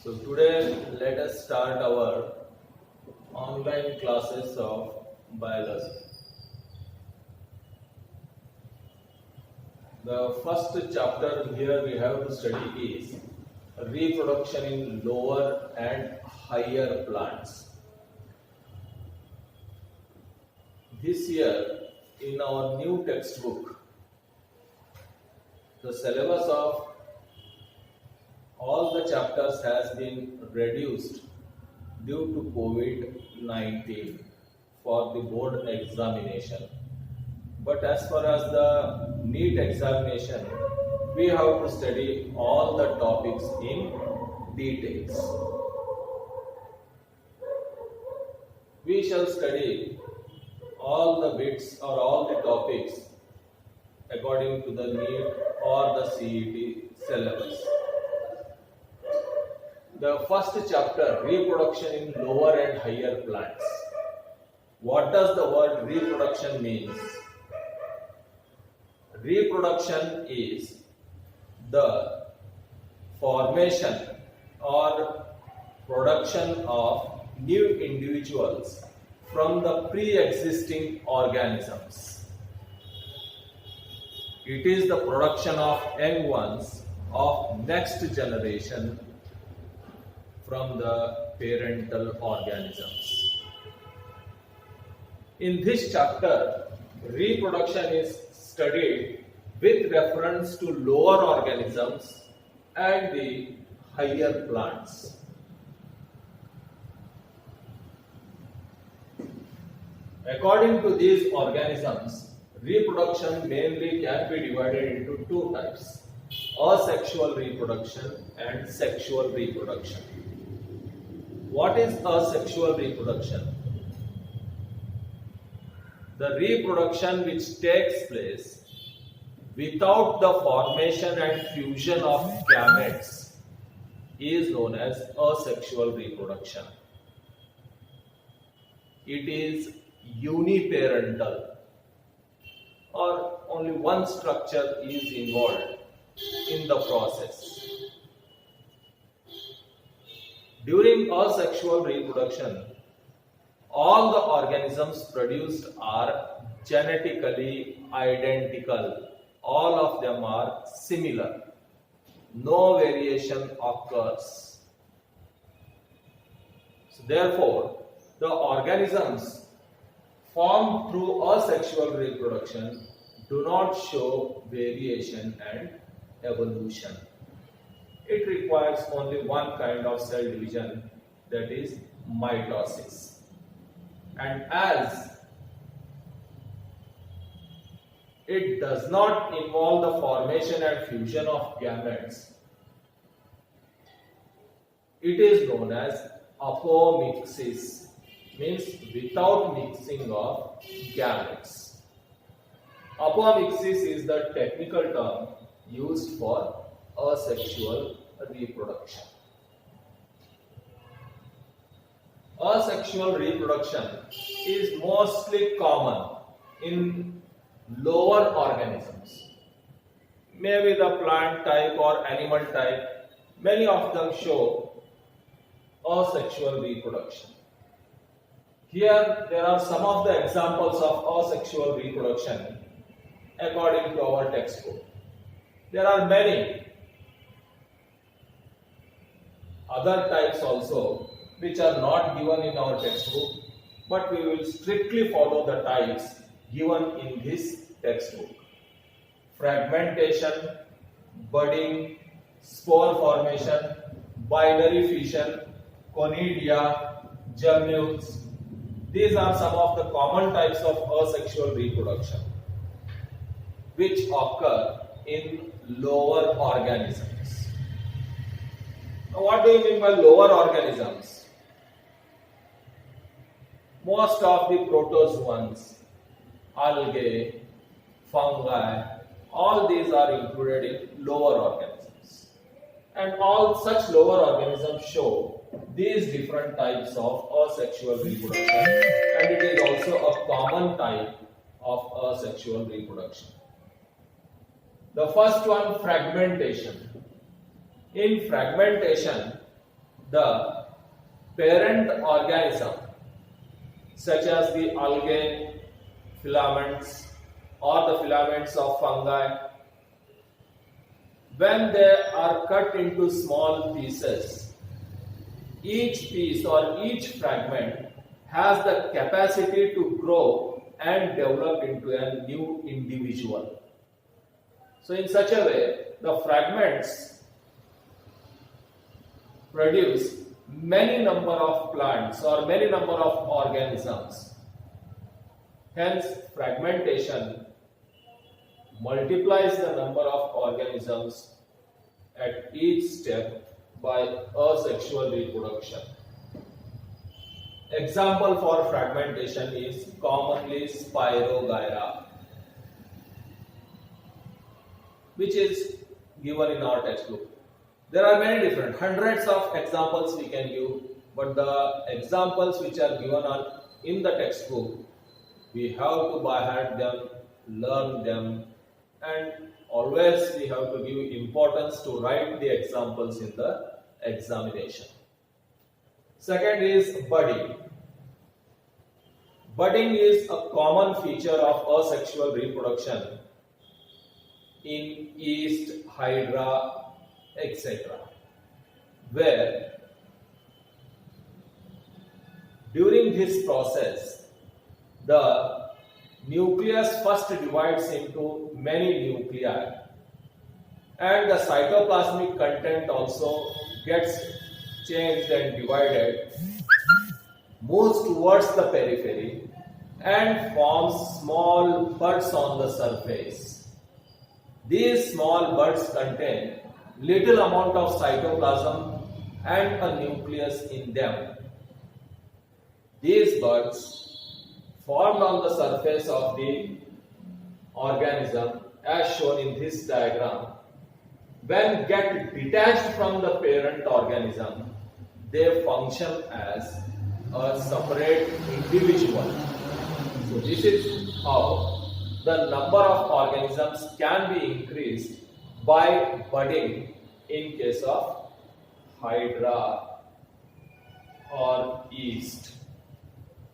So today let us start our online classes of biology. The first chapter here we have to study is reproduction in lower and higher plants. This year in our new textbook, the syllabus of all the chapters has been reduced due to COVID-19 for the board examination. But as far as the NEET examination, we have to study all the topics in details. We shall study all the bits or all the topics according to the NEET or the CET syllabus. The first chapter, reproduction in lower and higher plants. What does the word reproduction means? Reproduction is the formation or production of new individuals from the pre-existing organisms. It is the production of young ones of next generation from the parental organisms. In this chapter, reproduction is studied with reference to lower organisms and the higher plants. According to these organisms, reproduction mainly can be divided into two types: asexual reproduction and sexual reproduction. What is asexual reproduction? The reproduction which takes place without the formation and fusion of gametes is known as asexual reproduction. It is uniparental, or only one structure is involved in the process. During asexual reproduction, all the organisms produced are genetically identical. All of them are similar. No variation occurs. So therefore, the organisms formed through asexual reproduction do not show variation and evolution. It requires only one kind of cell division, that is mitosis. And as it does not involve the formation and fusion of gametes, it is known as apomixis, means without mixing of gametes. Apomixis is the technical term used for asexual reproduction. Asexual reproduction is mostly common in lower organisms. Maybe the plant type or animal type, many of them show asexual reproduction. Here there are some of the examples of asexual reproduction according to our textbook. There are many other types also which are not given in our textbook, but we will strictly follow the types given in this textbook: fragmentation, budding, spore formation, binary fission, conidia, gemmules. These are some of the common types of asexual reproduction which occur in lower organisms. Now, what do you mean by lower organisms? Most of the protozoans, algae, fungi, all these are included in lower organisms. And all such lower organisms show these different types of asexual reproduction, and it is also a common type of asexual reproduction. The first one, fragmentation. In fragmentation, the parent organism such as the algae filaments or the filaments of fungi, when they are cut into small pieces, each piece or each fragment has the capacity to grow and develop into a new individual. So in such a way, the fragments produce many number of plants or many number of organisms. Hence, fragmentation multiplies the number of organisms at each step by asexual reproduction. Example for fragmentation is commonly Spirogyra, which is given in our textbook. There are many different, hundreds of examples we can give, but the examples which are given in the textbook, we have to by heart them, learn them, and always we have to give importance to write the examples in the examination. Second is budding. Budding is a common feature of asexual reproduction in yeast, hydra, etc., where during this process the nucleus first divides into many nuclei and the cytoplasmic content also gets changed and divided, moves towards the periphery and forms small buds on the surface. These small buds contain little amount of cytoplasm and a nucleus in them. These buds formed on the surface of the organism as shown in this diagram, when get detached from the parent organism, they function as a separate individual. So this is how the number of organisms can be increased by budding in case of hydra or yeast.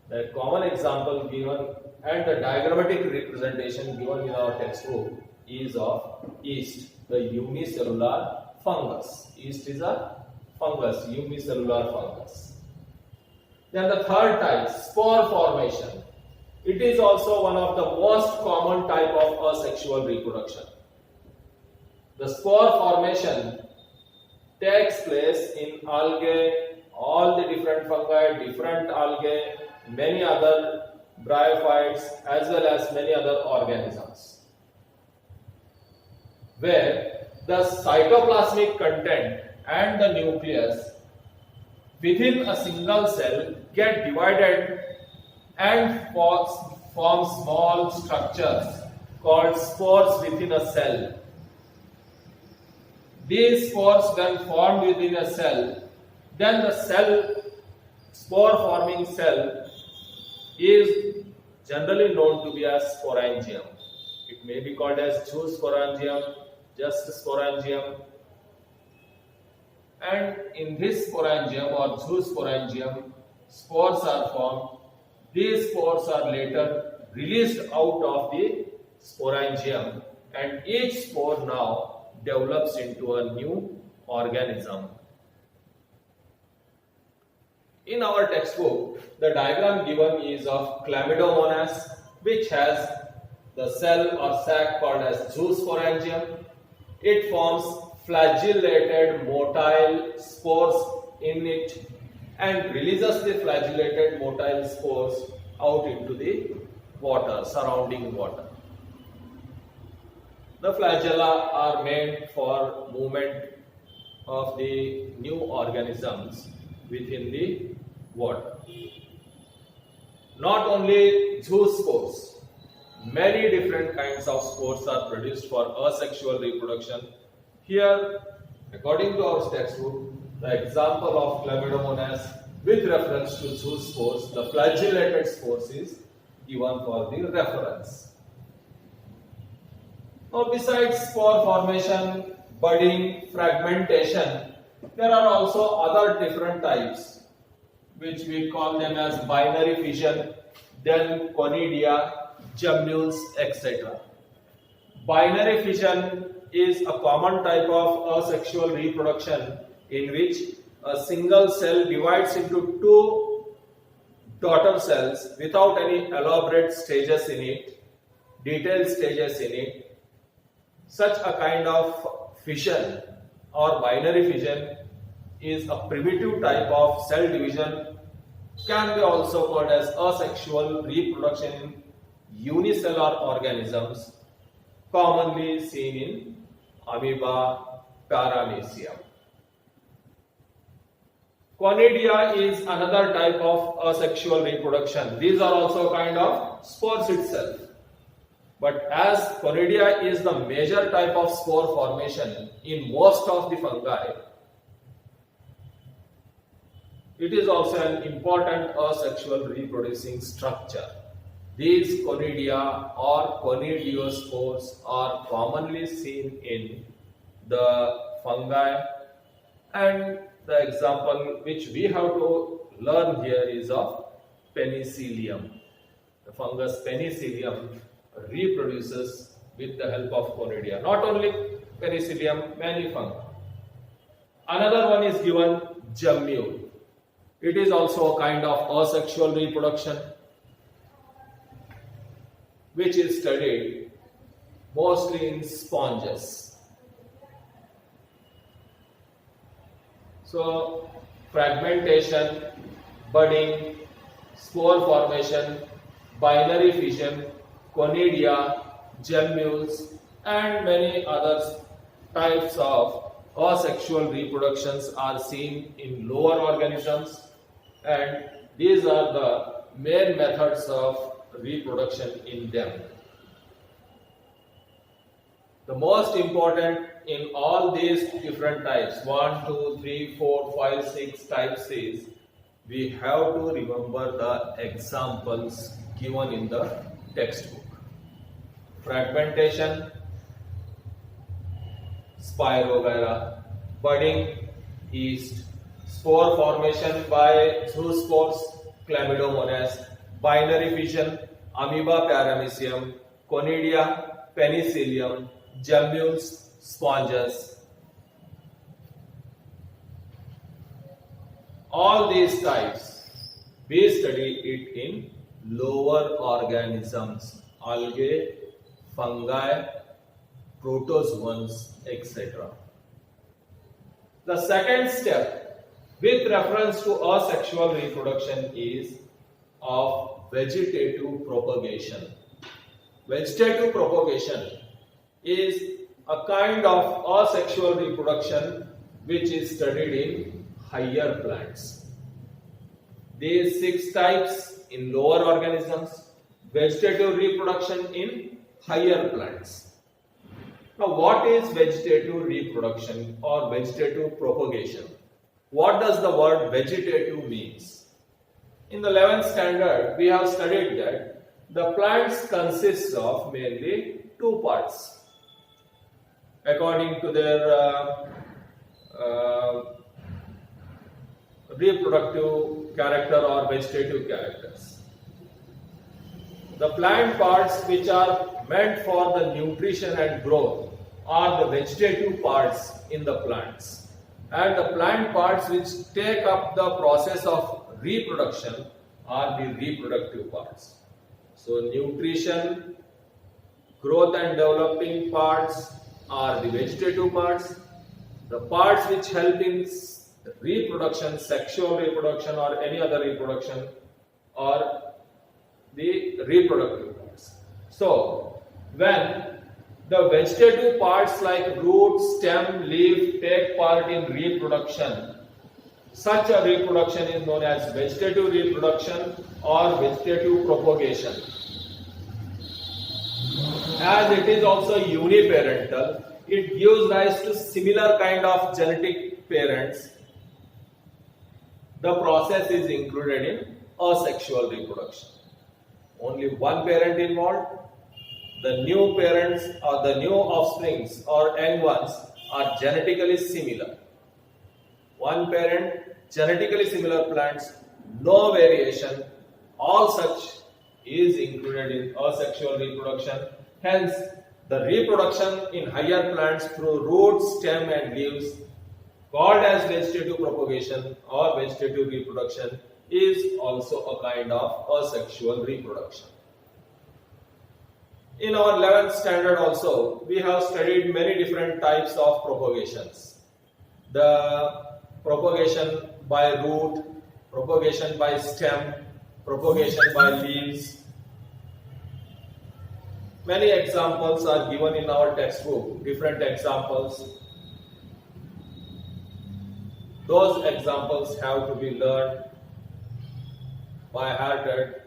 The common example given and the diagrammatic representation given in our textbook is of yeast, the unicellular fungus. Yeast is a fungus, unicellular fungus. Then the third type, spore formation. It is also one of the most common type of asexual reproduction. The spore formation takes place in algae, all the different fungi, different algae, many other bryophytes as well as many other organisms, where the cytoplasmic content and the nucleus within a single cell get divided and form small structures called spores within a cell. These spores when formed within a cell, then the spore forming cell is generally known to be as sporangium. It may be called as zoosporangium, just sporangium. And in this sporangium or zoosporangium, spores are formed. These spores are later released out of the sporangium, and each spore now develops into a new organism. In our textbook, the diagram given is of Chlamydomonas, which has the cell or sac called as zoosporangium. It forms flagellated motile spores in it and releases the flagellated motile spores out into the water, surrounding water. The flagella are made for movement of the new organisms within the water. Not only zoospores, many different kinds of spores are produced for asexual reproduction. Here, according to our textbook, the example of Chlamydomonas with reference to zoospores, the flagellated spores is given for the reference. Now, besides spore formation, budding, fragmentation, There are also other different types which we call them as binary fission, then conidia, gemmules, etc. Binary fission is a common type of asexual reproduction in which a single cell divides into two daughter cells without any elaborate stages in it, detailed stages in it. Such a kind of fission or binary fission is a primitive type of cell division, can be also called as asexual reproduction in unicellular organisms, commonly seen in Amoeba paramecium. Conidia is another type of asexual reproduction. These are also kind of spores itself. But as conidia is the major type of spore formation in most of the fungi, it is also an important asexual reproducing structure. These conidia or conidiospores are commonly seen in the fungi, and the example which we have to learn here is of penicillium. The fungus penicillium reproduces with the help of conidia. Not only penicillium, many fungi. Another one is given gemmule. It is also a kind of asexual reproduction which is studied mostly in sponges. So, fragmentation, budding, spore formation, binary fission, conidia, gemmules, and many other types of asexual reproductions are seen in lower organisms, and these are the main methods of reproduction in them. The most important in all these different types, 1, 2, 3, 4, 5, 6 types is, we have to remember the examples given in the textbook. Fragmentation, Spirogyra, budding, yeast, spore formation by zoospores, Chlamydomonas, binary fission, Amoeba paramecium, conidia, penicillium, gemmules, sponges. All these types, we study it in lower organisms, algae, fungi, protozoans, etc. The second step with reference to asexual reproduction is of vegetative propagation. Vegetative propagation is a kind of asexual reproduction which is studied in higher plants. These 6 types in lower organisms, vegetative reproduction in higher plants. Now, what is vegetative reproduction or vegetative propagation? What does the word vegetative means? In the 11th standard, we have studied that the plants consist of mainly 2 parts according to their reproductive character or vegetative characters. The plant parts which are meant for the nutrition and growth are the vegetative parts in the plants, and the plant parts which take up the process of reproduction are the reproductive parts. So nutrition, growth and developing parts are the vegetative parts. The parts which help in reproduction, sexual reproduction or any other reproduction are the reproductive parts. So when the vegetative parts like root, stem, leaf take part in reproduction, such a reproduction is known as vegetative reproduction or vegetative propagation. As it is also uniparental, it gives rise to similar kind of genetic parents. The process is included in asexual reproduction. Only one parent involved. The new parents or the new offsprings or young ones are genetically similar. one parent, genetically similar plants, no variation, all such is included in asexual reproduction. Hence, the reproduction in higher plants through roots, stem and leaves, called as vegetative propagation or vegetative reproduction, is also a kind of asexual reproduction. In our 11th standard also, we have studied many different types of propagations. The propagation by root, propagation by stem, propagation by leaves. Many examples are given in our textbook, different examples. Those examples have to be learned by hearted,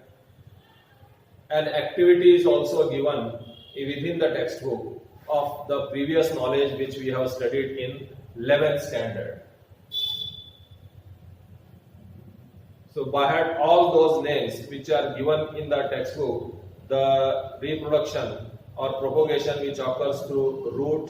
and activity is also given within the textbook of the previous knowledge which we have studied in 11th standard. So by heart all those names which are given in the textbook, the reproduction or propagation which occurs through root,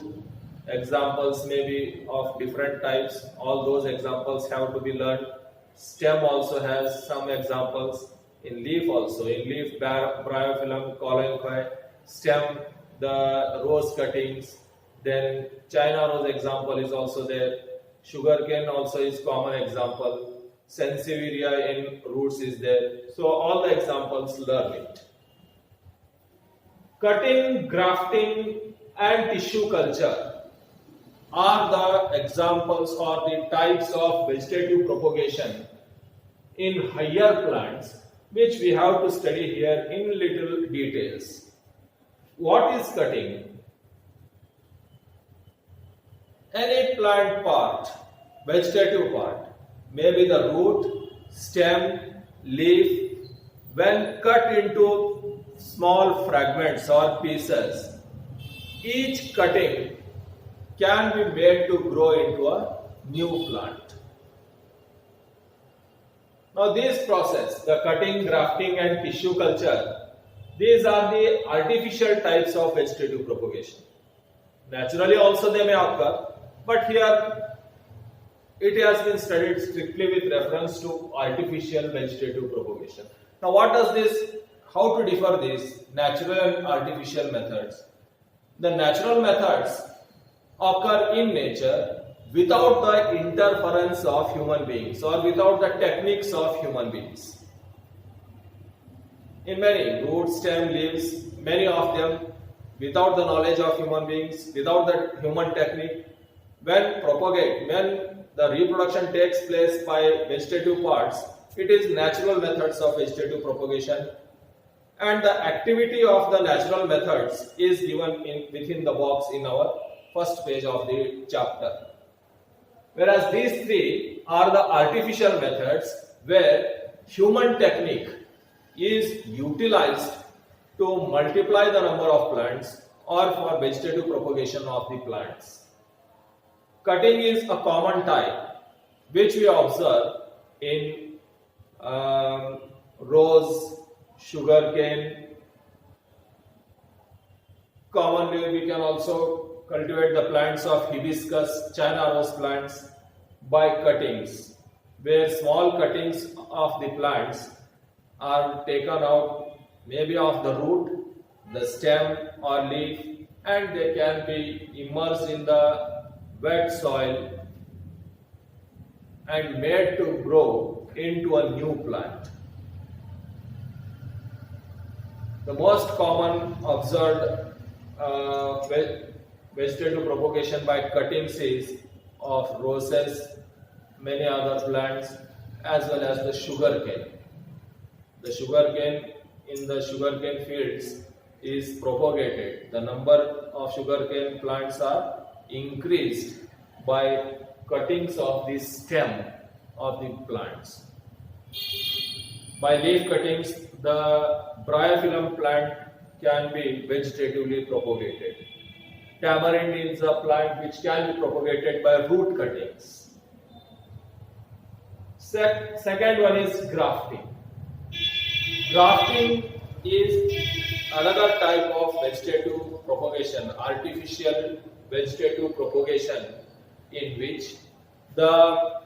examples may be of different types, all those examples have to be learned. Stem also has some examples, in leaf also, in leaf bryophyllum, colloquy, stem, the rose cuttings, then China rose example is also there, sugarcane also is common example, Sansevieria in roots is there, so all the examples learn it. Cutting, grafting and tissue culture are the examples or the types of vegetative propagation in higher plants which we have to study here in little details. What is cutting? Any plant part, vegetative part, maybe the root, stem, leaf, when cut into small fragments or pieces, each cutting can be made to grow into a new plant. Now this process, the cutting, grafting and tissue culture, these are the artificial types of vegetative propagation. Naturally also they may occur, but here it has been studied strictly with reference to artificial vegetative propagation. Now what does this, how to differ these natural and artificial methods? The natural methods occur in nature without the interference of human beings or without the techniques of human beings. In many root, stem, leaves, many of them without the knowledge of human beings, without the human technique, when propagate, when the reproduction takes place by vegetative parts, it is natural methods of vegetative propagation, and the activity of the natural methods is given within the box in our first page of the chapter. Whereas these three are the artificial methods where human technique is utilized to multiply the number of plants or for vegetative propagation of the plants. Cutting is a common type which we observe in rose, sugarcane. Commonly we can also cultivate the plants of hibiscus, China rose plants by cuttings, where small cuttings of the plants are taken out maybe of the root, the stem or leaf, and they can be immersed in the wet soil and made to grow into a new plant. The most common observed vegetative propagation by cuttings is of roses, many other plants, as well as the sugarcane. The sugarcane in the sugarcane fields is propagated. The number of sugarcane plants are increased by cuttings of the stem of the plants. By leaf cuttings, the bryophyllum plant can be vegetatively propagated. Tamarind is a plant which can be propagated by root cuttings. Second one is grafting. Grafting is another type of vegetative propagation, artificial vegetative propagation, in which the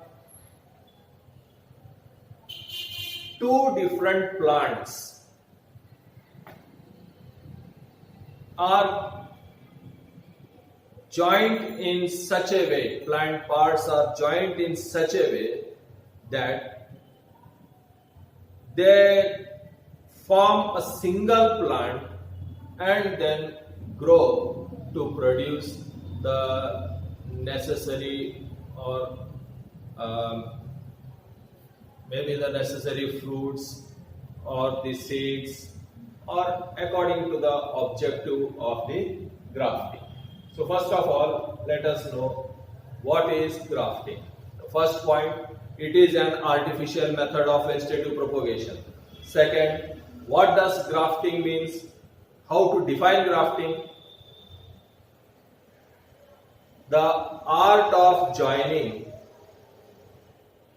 two different plants are joined in such a way, plant parts are joined in such a way that they form a single plant and then grow to produce the necessary or maybe the necessary fruits or the seeds or according to the objective of the grafting. So first of all, let us know what is grafting. The first point, it is an artificial method of vegetative propagation. Second, what does grafting means? How to define grafting? The art of joining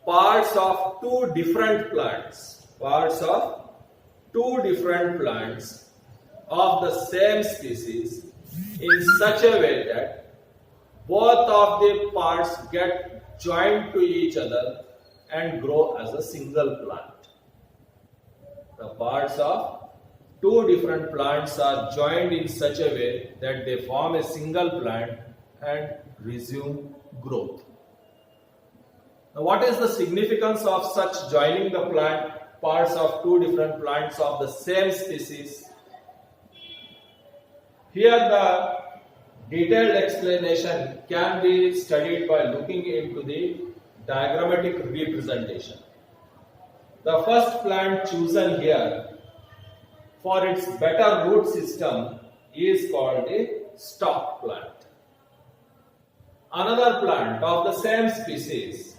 parts of two different plants of the same species in such a way that both of the parts get joined to each other and grow as a single plant. The parts of two different plants are joined in such a way that they form a single plant and resume growth. Now, what is the significance of such joining the plant parts of two different plants of the same species? Here the detailed explanation can be studied by looking into the diagrammatic representation. The first plant chosen here for its better root system is called a stalk plant. Another plant of the same species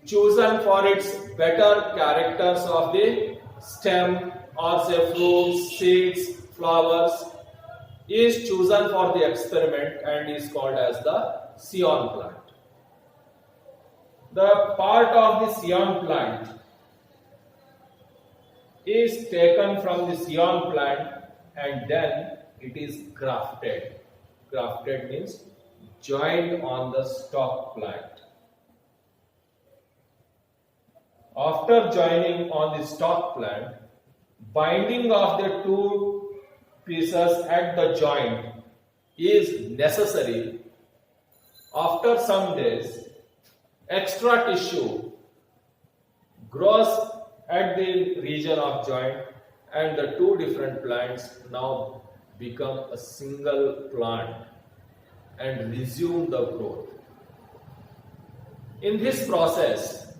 chosen for its better characters of the stem or say fruits, seeds, flowers is chosen for the experiment and is called as the scion plant. The part of the scion plant is taken from the scion plant and then it is grafted. Grafted means joined on the stalk plant. After joining on the stalk plant, binding of the two pieces at the joint is necessary. After some days, extra tissue grows at the region of joint and the two different plants now become a single plant and resume the growth. In this process,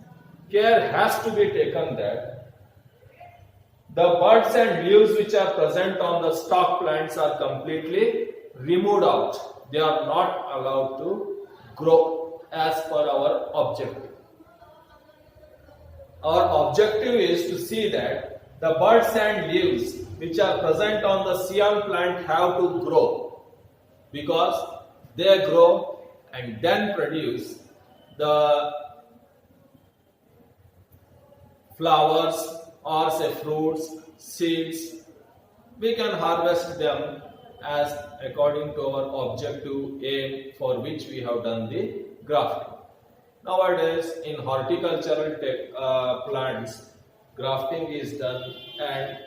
care has to be taken that the buds and leaves which are present on the stalk plants are completely removed out. They are not allowed to grow as per our objective. Our objective is to see that the buds and leaves which are present on the scion plant have to grow, because they grow and then produce the flowers or say fruits, seeds. We can harvest them as according to our objective aim for which we have done the grafting. Nowadays in horticultural plants, grafting is done and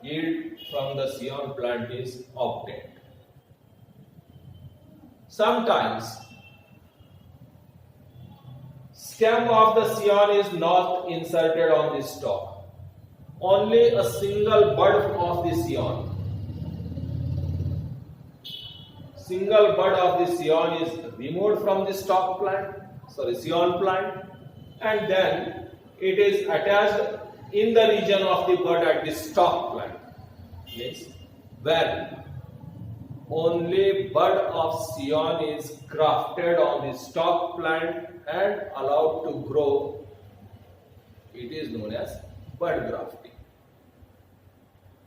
yield from the scion plant is obtained. Sometimes stem of the scion is not inserted on the stalk. Only a single bud of the scion. Single bud of the scion is removed from the scion plant, and then it is attached in the region of the bud at the stalk plant. Means when only bud of scion is grafted on the stalk plant and allowed to grow, it is known as bud grafting.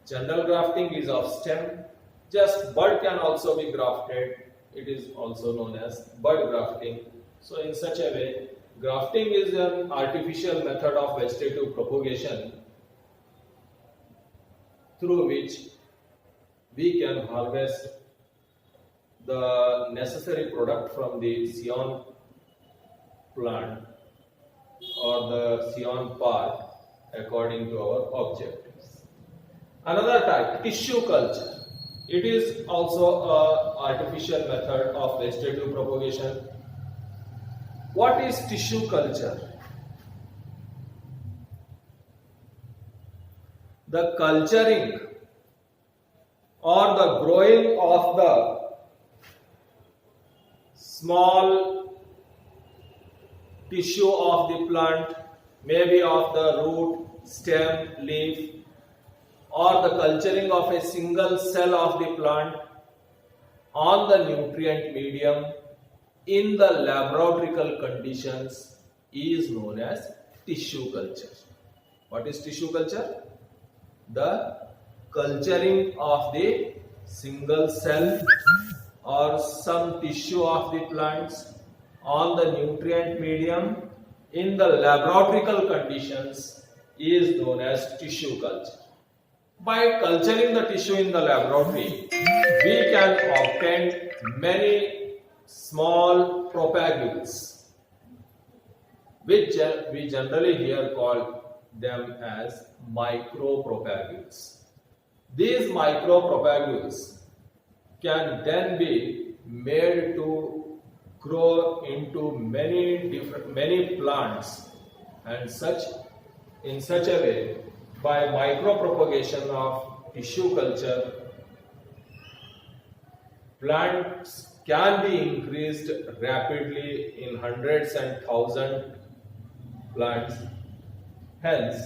General grafting is of stem. Just bud can also be grafted. It is also known as bud grafting. So in such a way, grafting is an artificial method of vegetative propagation through which we can harvest the necessary product from the scion plant or the scion part according to our objectives. Another type, tissue culture. It is also an artificial method of vegetative propagation. What is tissue culture? The culturing or the growing of the small tissue of the plant, maybe of the root, stem, leaf, or the culturing of a single cell of the plant on the nutrient medium in the laboratorical conditions is known as tissue culture. What is tissue culture? The culturing of the single cell or some tissue of the plants on the nutrient medium in the laboratorical conditions is known as tissue culture. By culturing the tissue in the laboratory, we can obtain many small propagules, which we generally here call them as micropropagules. These micropropagules can then be made to grow into many plants, and in such a way, by micropropagation of tissue culture, plants can be increased rapidly in hundreds and thousands plants. Hence,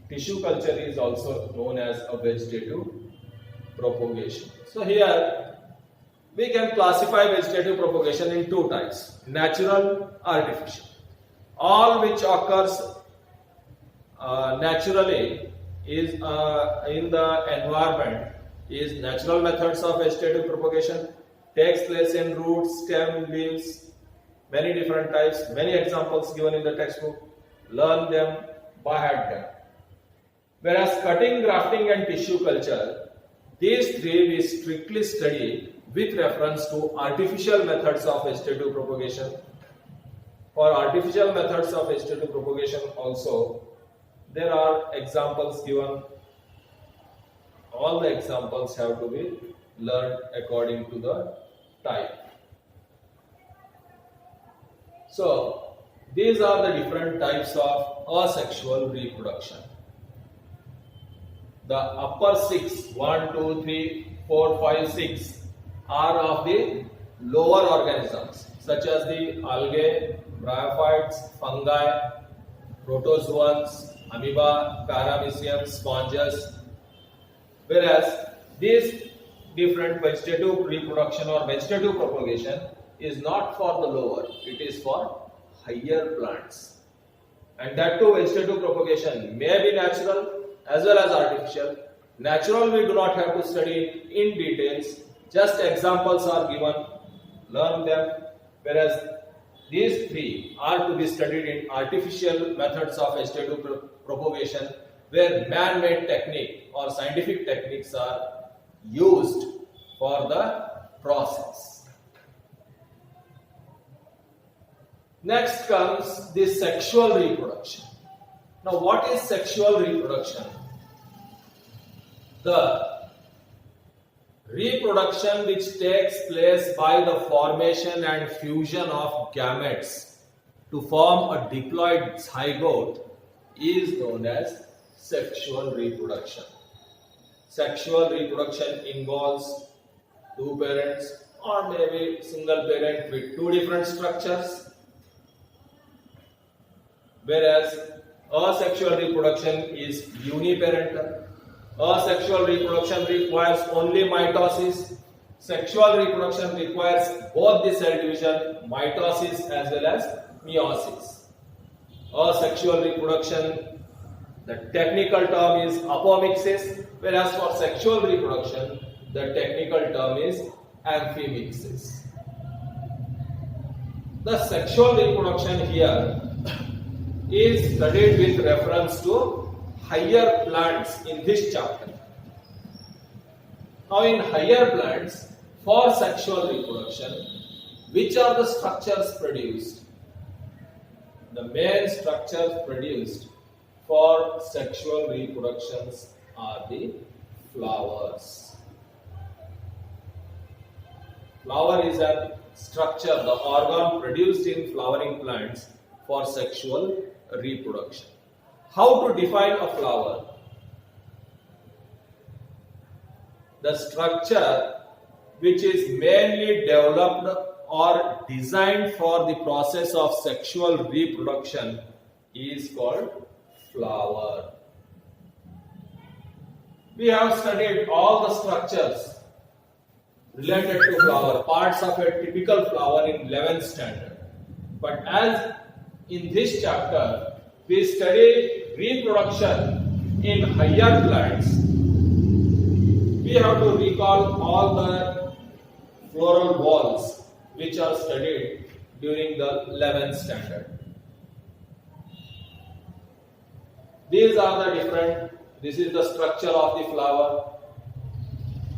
tissue culture is also known as a vegetative propagation. So here we can classify vegetative propagation in two types: natural, artificial. All which occurs naturally is in the environment is natural methods of vegetative propagation, takes place in roots, stem, leaves, many different types, many examples given in the textbook. Learn them by heart them. Whereas cutting, grafting and tissue culture, these three we strictly study with reference to artificial methods of vegetative propagation. For artificial methods of vegetative propagation also, there are examples given. All the examples have to be learned according to the type. So, these are the different types of asexual reproduction. The upper 6, 1, 2, 3, 4, 5, 6 are of the lower organisms such as the algae, bryophytes, fungi, protozoans, amoeba, paramecium, sponges. Whereas this different vegetative reproduction or vegetative propagation is not for the lower, it is for higher plants. And that too, vegetative propagation may be natural as well as artificial. Natural we do not have to study in details, just examples are given, learn them. Whereas these three are to be studied in artificial methods of vegetative propagation, where man-made technique or scientific techniques are used for the process. Next comes the sexual reproduction. Now, what is sexual reproduction? The reproduction which takes place by the formation and fusion of gametes to form a diploid zygote is known as sexual reproduction. Sexual reproduction involves two parents or maybe single parent with two different structures, whereas asexual reproduction is uniparental. Asexual reproduction requires only mitosis. Sexual reproduction requires both the cell division, mitosis as well as meiosis. Asexual reproduction, the technical term is apomixis, whereas for sexual reproduction, the technical term is amphimixis. The sexual reproduction here is studied with reference to higher plants in this chapter. Now, in higher plants, for sexual reproduction, which are the structures produced? The main structures produced for sexual reproductions are the flowers. Flower is a structure, the organ produced in flowering plants for sexual reproduction. How to define a flower? The structure which is mainly developed or designed for the process of sexual reproduction is called flower. We have studied all the structures related to flower, parts of a typical flower in 11th standard. But as in this chapter, we study reproduction in higher plants, we have to recall all the floral walls which are studied during the 11th standard. These are the different, this is the structure of the flower.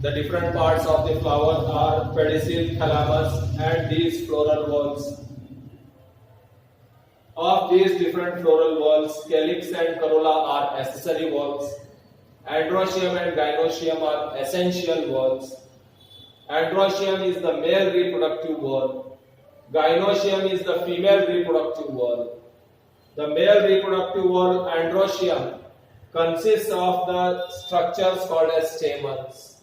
The different parts of the flower are pedicel, thalamus and these floral walls. Of these different floral walls, calyx and corolla are accessory walls. Androecium and gynoecium are essential walls. Androecium is the male reproductive wall. Gynoecium is the female reproductive wall. The male reproductive wall, androecium, consists of the structures called as stamens.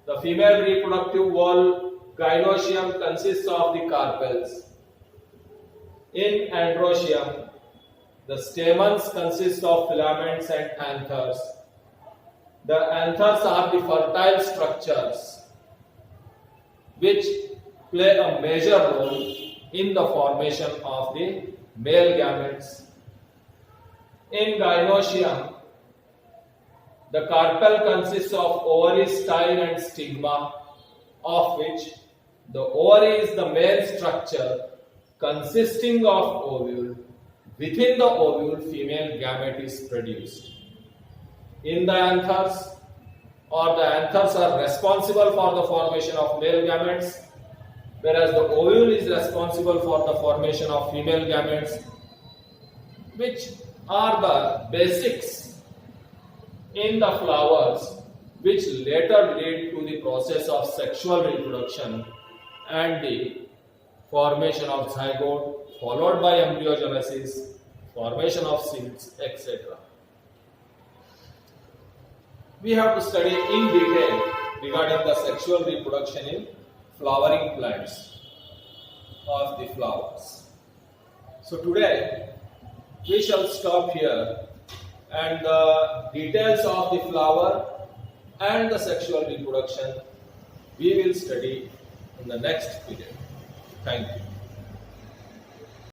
The female reproductive wall, gynoecium, consists of the carpels. In androecium, the stamens consist of filaments and anthers. The anthers are the fertile structures which play a major role in the formation of the male gametes. In gynoecium, the carpel consists of ovary, style and stigma, of which the ovary is the main structure consisting of ovule. Within the ovule, female gamete is produced. In the anthers, the anthers are responsible for the formation of male gametes, whereas the ovule is responsible for the formation of female gametes, which are the basics in the flowers which later lead to the process of sexual reproduction and the formation of zygote, followed by embryogenesis, formation of seeds, etc. We have to study in detail regarding the sexual reproduction in flowering plants of the flowers. So today we shall stop here, and the details of the flower and the sexual reproduction we will study in the next period. Thank you.